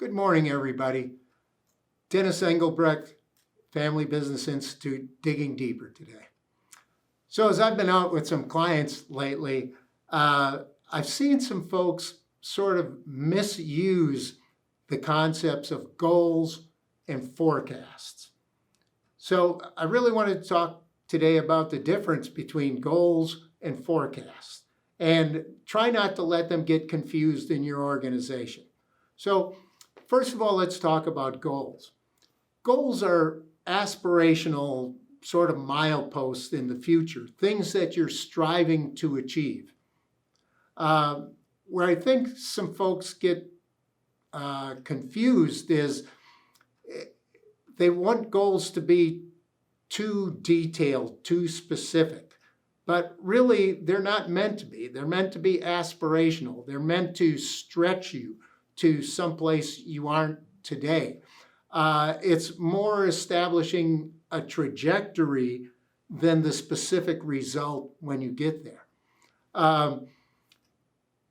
Good morning, everybody. Dennis Engelbrecht, Family Business Institute, digging deeper today. So as I've been out with some clients lately, I've seen some folks sort of misuse the concepts of goals and forecasts. So I really wanted to talk today about the difference between goals and forecasts and try not to let them get confused in your organization. So first of all, let's talk about goals. Goals are aspirational sort of mileposts in the future, things that you're striving to achieve. Where I think some folks get confused is they want goals to be too detailed, too specific, but really they're not meant to be. They're meant to be aspirational. They're meant to stretch you to someplace you aren't today. It's more establishing a trajectory than the specific result when you get there.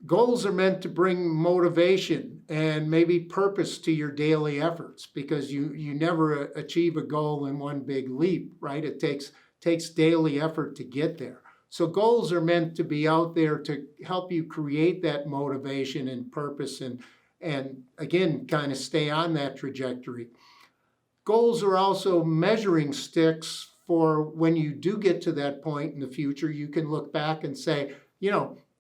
Goals are meant to bring motivation and maybe purpose to your daily efforts because you never achieve a goal in one big leap, right? It takes daily effort to get there. So goals are meant to be out there to help you create that motivation and purpose and again, kind of stay on that trajectory. Goals are also measuring sticks for when you do get to that point in the future, you can look back and say,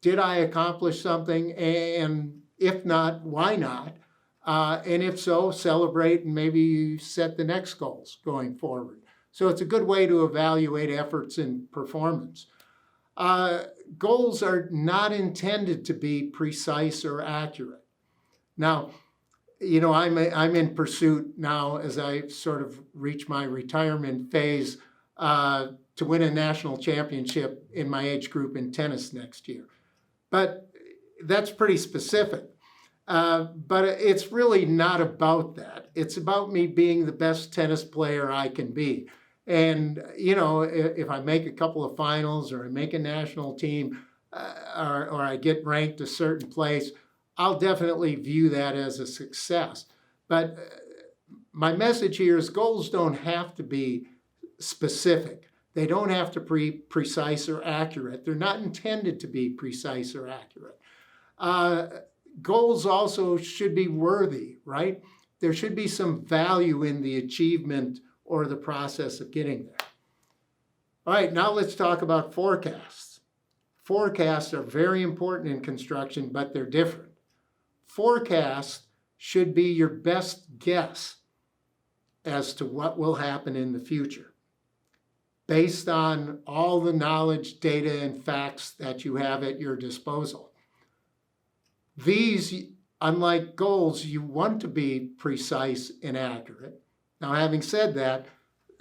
did I accomplish something? And if not, why not? And if so, celebrate and maybe you set the next goals going forward. So it's a good way to evaluate efforts and performance. Goals are not intended to be precise or accurate. Now, I'm in pursuit now as I sort of reach my retirement phase to win a national championship in my age group in tennis next year. But that's pretty specific. But it's really not about that. It's about me being the best tennis player I can be. And, if I make a couple of finals or I make a national team or I get ranked a certain place, I'll definitely view that as a success. But my message here is goals don't have to be specific. They don't have to be precise or accurate. They're not intended to be precise or accurate. Goals also should be worthy, right? There should be some value in the achievement or the process of getting there. All right, now let's talk about forecasts. Forecasts are very important in construction, but they're different. Forecasts should be your best guess as to what will happen in the future, based on all the knowledge, data, and facts that you have at your disposal. These, unlike goals, you want to be precise and accurate. Now, having said that,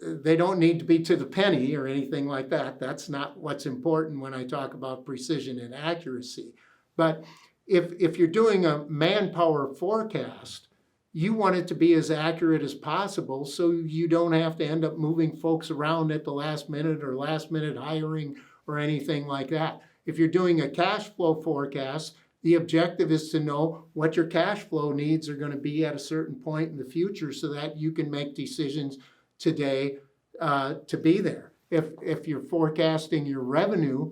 they don't need to be to the penny or anything like that. That's not what's important when I talk about precision and accuracy. But if you're doing a manpower forecast, you want it to be as accurate as possible so you don't have to end up moving folks around at the last minute or last minute hiring or anything like that. If you're doing a cash flow forecast, the objective is to know what your cash flow needs are going to be at a certain point in the future so that you can make decisions today to be there. If you're forecasting your revenue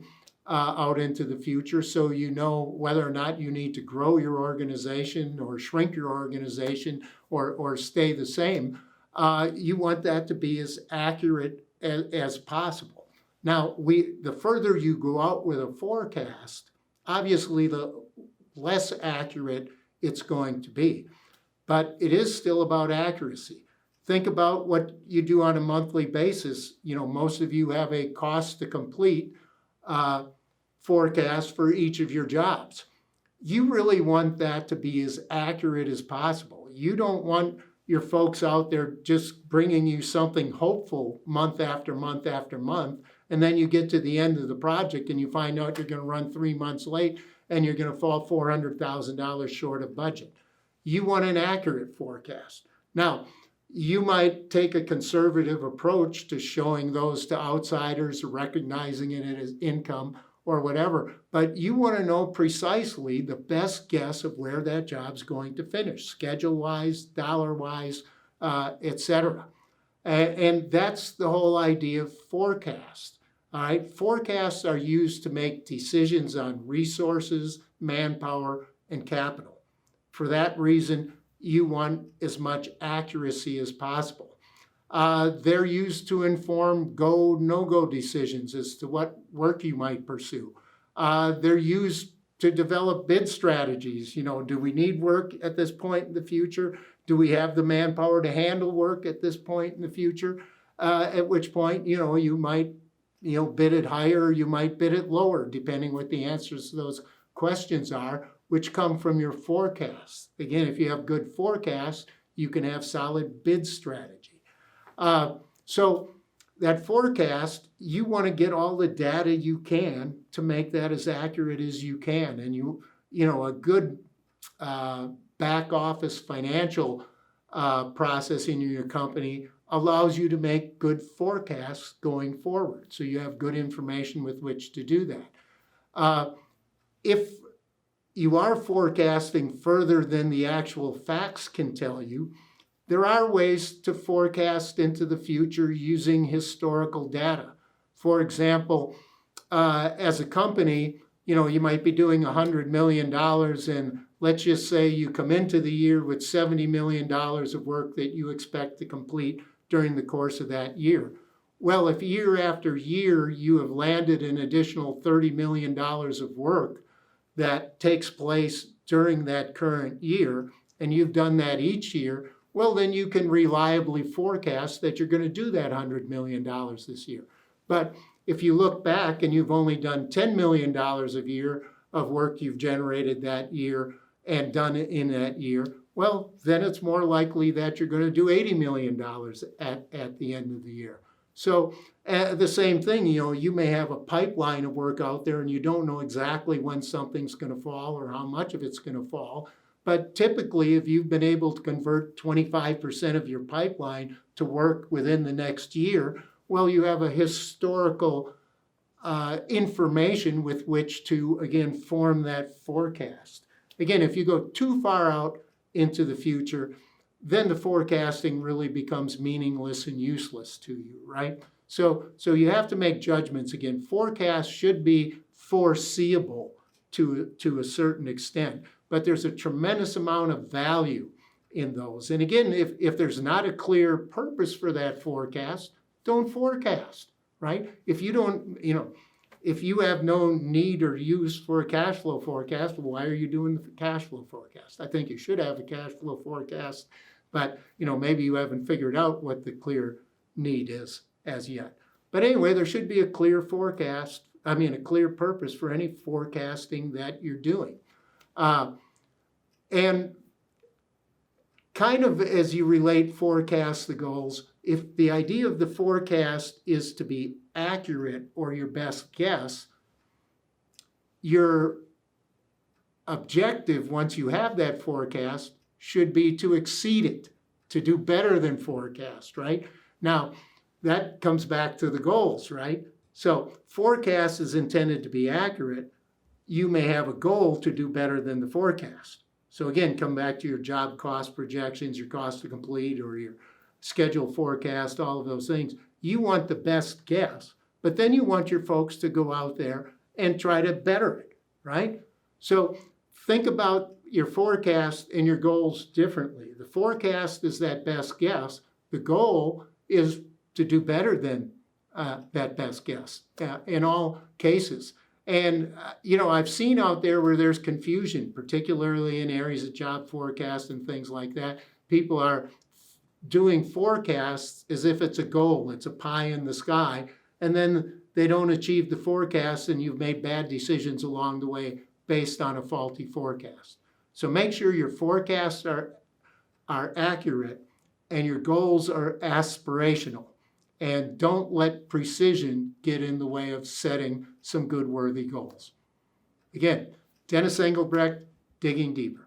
out into the future so you know whether or not you need to grow your organization or shrink your organization or stay the same, you want that to be as accurate as possible. Now, the further you go out with a forecast, obviously the less accurate it's going to be. But it is still about accuracy. Think about what you do on a monthly basis. Most of you have a cost to complete forecast for each of your jobs. You really want that to be as accurate as possible. You don't want your folks out there just bringing you something hopeful month after month after month, and then you get to the end of the project and you find out you're going to run 3 months late and you're going to fall $400,000 short of budget. You want an accurate forecast. Now, you might take a conservative approach to showing those to outsiders, recognizing it as income, or whatever, but you want to know precisely the best guess of where that job's going to finish, schedule-wise, dollar-wise, etc. And that's the whole idea of forecast. All right, forecasts are used to make decisions on resources, manpower, and capital. For that reason, you want as much accuracy as possible. They're used to inform go, no-go decisions as to what work you might pursue. They're used to develop bid strategies. Do we need work at this point in the future? Do we have the manpower to handle work at this point in the future? At which point, you might, bid it higher, or you might bid it lower, depending what the answers to those questions are, which come from your forecasts. Again, if you have good forecasts, you can have solid bid strategy. So that forecast, you want to get all the data you can to make that as accurate as you can. And a good back office financial process in your company allows you to make good forecasts going forward. So you have good information with which to do that. If you are forecasting further than the actual facts can tell you, there are ways to forecast into the future using historical data. For example, as a company, you might be doing $100 million, and let's just say you come into the year with $70 million of work that you expect to complete during the course of that year. Well, if year after year you have landed an additional $30 million of work that takes place during that current year, and you've done that each year, well, then you can reliably forecast that you're going to do that $100 million this year. But if you look back and you've only done $10 million a year of work you've generated that year and done it in that year, well, then it's more likely that you're going to do $80 million at the end of the year. So the same thing, you may have a pipeline of work out there and you don't know exactly when something's going to fall or how much of it's going to fall. But typically, if you've been able to convert 25% of your pipeline to work within the next year, well, you have a historical information with which to, again, form that forecast. Again, if you go too far out into the future, then the forecasting really becomes meaningless and useless to you, right? So you have to make judgments. Again, forecasts should be foreseeable to a certain extent, but there's a tremendous amount of value in those. And again, if there's not a clear purpose for that forecast, don't forecast, right? If you don't, if you have no need or use for a cash flow forecast, well, why are you doing the cash flow forecast? I think you should have a cash flow forecast, but maybe you haven't figured out what the clear need is as yet. But anyway, there should be a clear forecast, a clear purpose for any forecasting that you're doing. And kind of as you relate forecast to goals, if the idea of the forecast is to be accurate or your best guess, your objective, once you have that forecast, should be to exceed it, to do better than forecast, right? Now, that comes back to the goals, right? So forecast is intended to be accurate. You may have a goal to do better than the forecast. So again, come back to your job cost projections, your cost to complete, or your schedule forecast, all of those things. You want the best guess, but then you want your folks to go out there and try to better it, right? So think about your forecast and your goals differently. The forecast is that best guess. The goal is to do better than that best guess in all cases. And, I've seen out there where there's confusion, particularly in areas of job forecast and things like that. People are doing forecasts as if it's a goal, it's a pie in the sky, and then they don't achieve the forecast and you've made bad decisions along the way based on a faulty forecast. So make sure your forecasts are accurate and your goals are aspirational. And don't let precision get in the way of setting some good, worthy goals. Again, Dennis Engelbrecht, Digging Deeper.